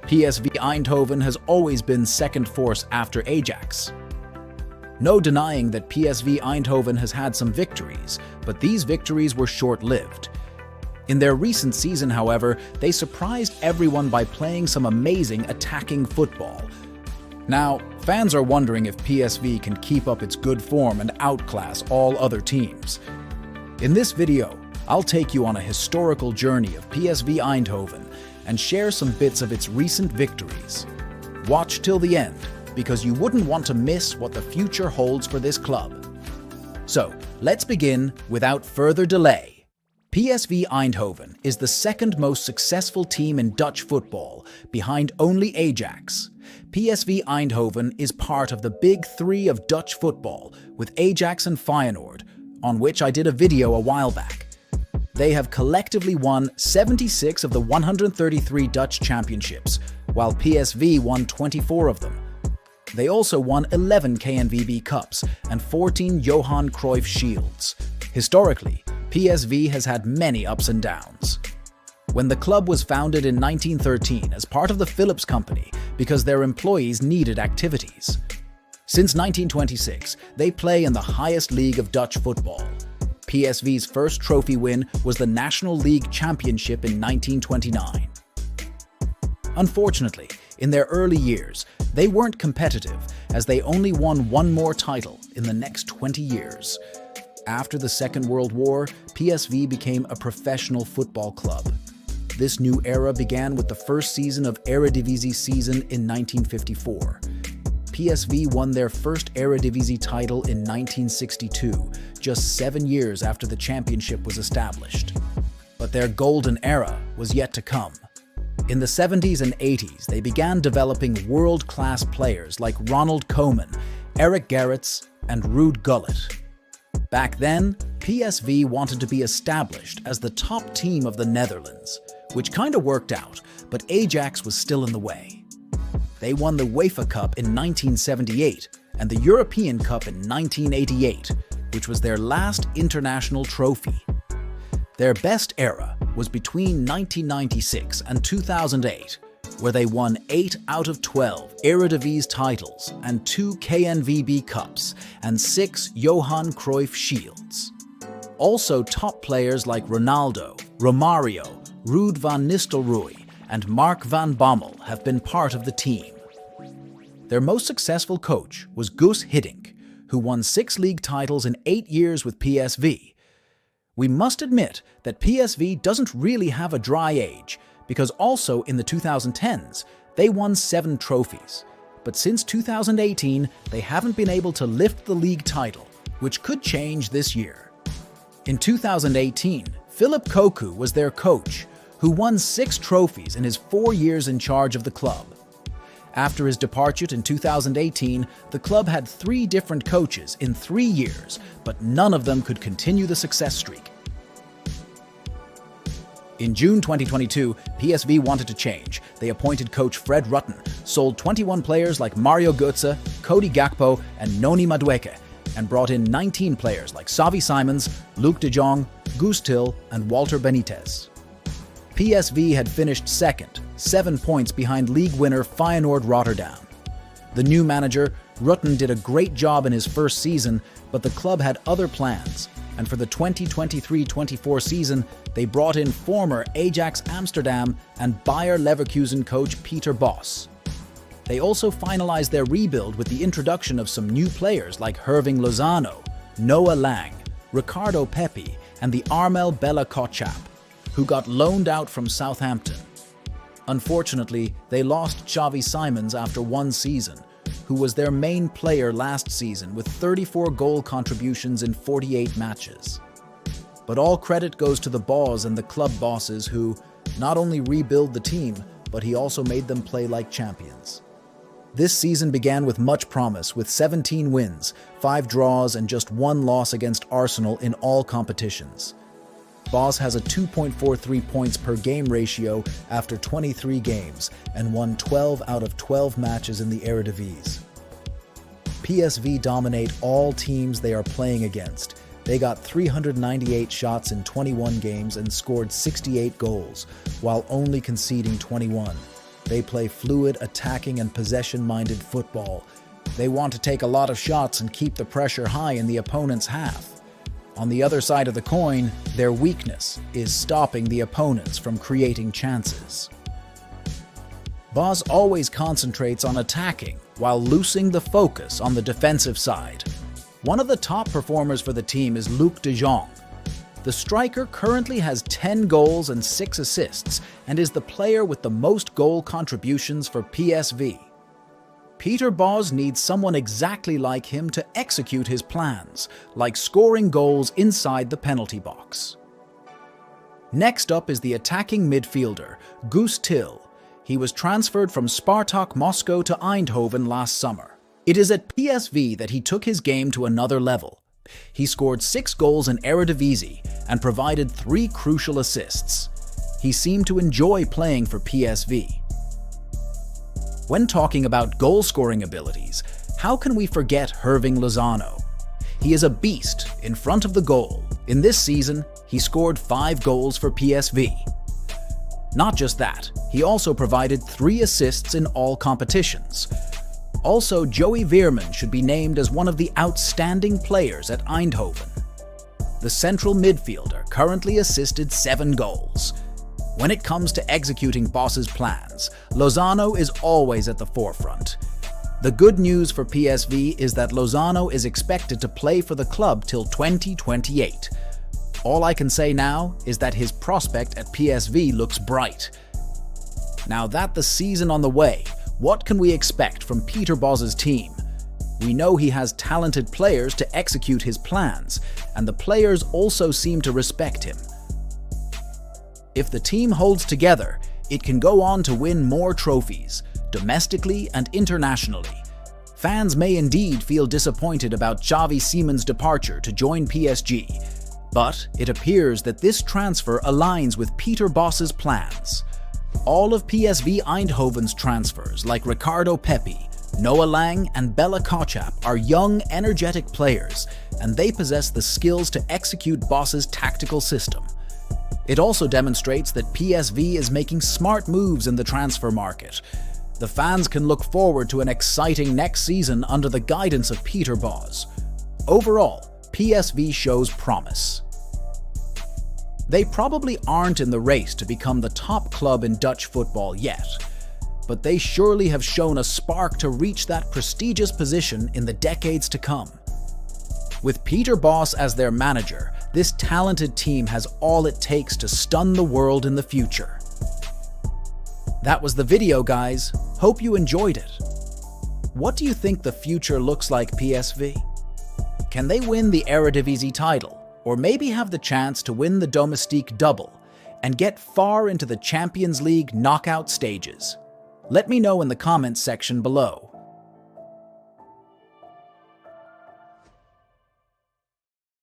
PSV Eindhoven has always been second force after Ajax. No denying that PSV Eindhoven has had some victories, but these victories were short-lived. In their recent season, however, they surprised everyone by playing some amazing attacking football. Now, fans are wondering if PSV can keep up its good form and outclass all other teams. In this video, I'll take you on a historical journey of PSV Eindhoven and share some bits of its recent victories. Watch till the end, because you wouldn't want to miss what the future holds for this club. So, let's begin without further delay. PSV Eindhoven is the second most successful team in Dutch football, behind only Ajax. PSV Eindhoven is part of the big three of Dutch football, with Ajax and Feyenoord, on which I did a video a while back. They have collectively won 76 of the 133 Dutch championships, while PSV won 24 of them. They also won 11 KNVB Cups and 14 Johan Cruyff Shields. Historically, PSV has had many ups and downs. When the club was founded in 1913 as part of the Philips Company because their employees needed activities. Since 1926, they play in the highest league of Dutch football. PSV's first trophy win was the National League Championship in 1929. Unfortunately, in their early years, they weren't competitive as they only won one more title in the next 20 years. After the Second World War, PSV became a professional football club. This new era began with the first season of Eredivise season in 1954. PSV won their first Eredivise title in 1962, just 7 years after the championship was established. But their golden era was yet to come. In the 70s and 80s, they began developing world-class players like Ronald Koeman, Eric Gerrits, and Ruud Gullit. Back then, PSV wanted to be established as the top team of the Netherlands, which kinda worked out, but Ajax was still in the way. They won the UEFA Cup in 1978 and the European Cup in 1988, which was their last international trophy. Their best era was between 1996 and 2008, where they won 8 out of 12 Eredivise titles and 2 KNVB Cups and 6 Johan Cruyff Shields. Also, top players like Ronaldo, Romario, Ruud van Nistelrooy, and Mark van Bommel have been part of the team. Their most successful coach was Guus Hiddink, who won 6 league titles in 8 years with PSV. We must admit that PSV doesn't really have a dry age, because also in the 2010s, they won 7 trophies. But since 2018, they haven't been able to lift the league title, which could change this year. In 2018, Philip Cocu was their coach, who won 6 trophies in his 4 years in charge of the club. After his departure in 2018, the club had 3 different coaches in 3 years, but none of them could continue the success streak. In June 2022, PSV wanted to change. They appointed coach Fred Rutten, sold 21 players like Mario Götze, Cody Gakpo, and Noni Madueke, and brought in 19 players like Xavi Simons, Luc de Jong, Guus Til, and Walter Benitez. PSV had finished second, 7 points behind league winner Feyenoord Rotterdam. The new manager, Rutten, did a great job in his first season, but the club had other plans, and for the 2023-24 season, they brought in former Ajax Amsterdam and Bayer Leverkusen coach Peter Bosz. They also finalized their rebuild with the introduction of some new players like Herving Lozano, Noah Lang, Ricardo Pepi, and the Armel Bella Kotchap, who got loaned out from Southampton. Unfortunately, they lost Xavi Simons after 1 season, who was their main player last season with 34 goal contributions in 48 matches. But all credit goes to the Bosz and the club bosses who not only rebuild the team, but he also made them play like champions. This season began with much promise, with 17 wins, 5 draws, and just 1 loss against Arsenal in all competitions. Bosz has a 2.43 points per game ratio after 23 games and won 12 out of 12 matches in the Eredivise. PSV dominate all teams they are playing against. They got 398 shots in 21 games and scored 68 goals, while only conceding 21. They play fluid, attacking and possession-minded football. They want to take a lot of shots and keep the pressure high in the opponent's half. On the other side of the coin, their weakness is stopping the opponents from creating chances. Bosz always concentrates on attacking while losing the focus on the defensive side. One of the top performers for the team is Luc de Jong. The striker currently has 10 goals and 6 assists and is the player with the most goal contributions for PSV. Peter Bosz needs someone exactly like him to execute his plans, like scoring goals inside the penalty box. Next up is the attacking midfielder, Guus Til. He was transferred from Spartak Moscow to Eindhoven last summer. It is at PSV that he took his game to another level. He scored 6 goals in Eredivise and provided 3 crucial assists. He seemed to enjoy playing for PSV. When talking about goal-scoring abilities, how can we forget Hirving Lozano? He is a beast in front of the goal. In this season, he scored 5 goals for PSV. Not just that, he also provided 3 assists in all competitions. Also, Joey Veerman should be named as one of the outstanding players at Eindhoven. The central midfielder currently assisted 7 goals. When it comes to executing Bosz's plans, Lozano is always at the forefront. The good news for PSV is that Lozano is expected to play for the club till 2028. All I can say now is that his prospect at PSV looks bright. Now that the season on the way, what can we expect from Peter Bosz's team? We know he has talented players to execute his plans, and the players also seem to respect him. If the team holds together, it can go on to win more trophies, domestically and internationally. Fans may indeed feel disappointed about Xavi Simon's departure to join PSG, but it appears that this transfer aligns with Peter Bosz's plans. All of PSV Eindhoven's transfers, like Ricardo Pepi, Noah Lang and Bella Kotchap, are young, energetic players, and they possess the skills to execute Bosz's tactical system. It also demonstrates that PSV is making smart moves in the transfer market. The fans can look forward to an exciting next season under the guidance of Peter Bosz. Overall, PSV shows promise. They probably aren't in the race to become the top club in Dutch football yet, but they surely have shown a spark to reach that prestigious position in the decades to come. With Peter Bosz as their manager, this talented team has all it takes to stun the world in the future. That was the video, guys. Hope you enjoyed it. What do you think the future looks like PSV? Can they win the Eredivise title? Or maybe have the chance to win the domestique double and get far into the Champions League knockout stages? Let me know in the comments section below.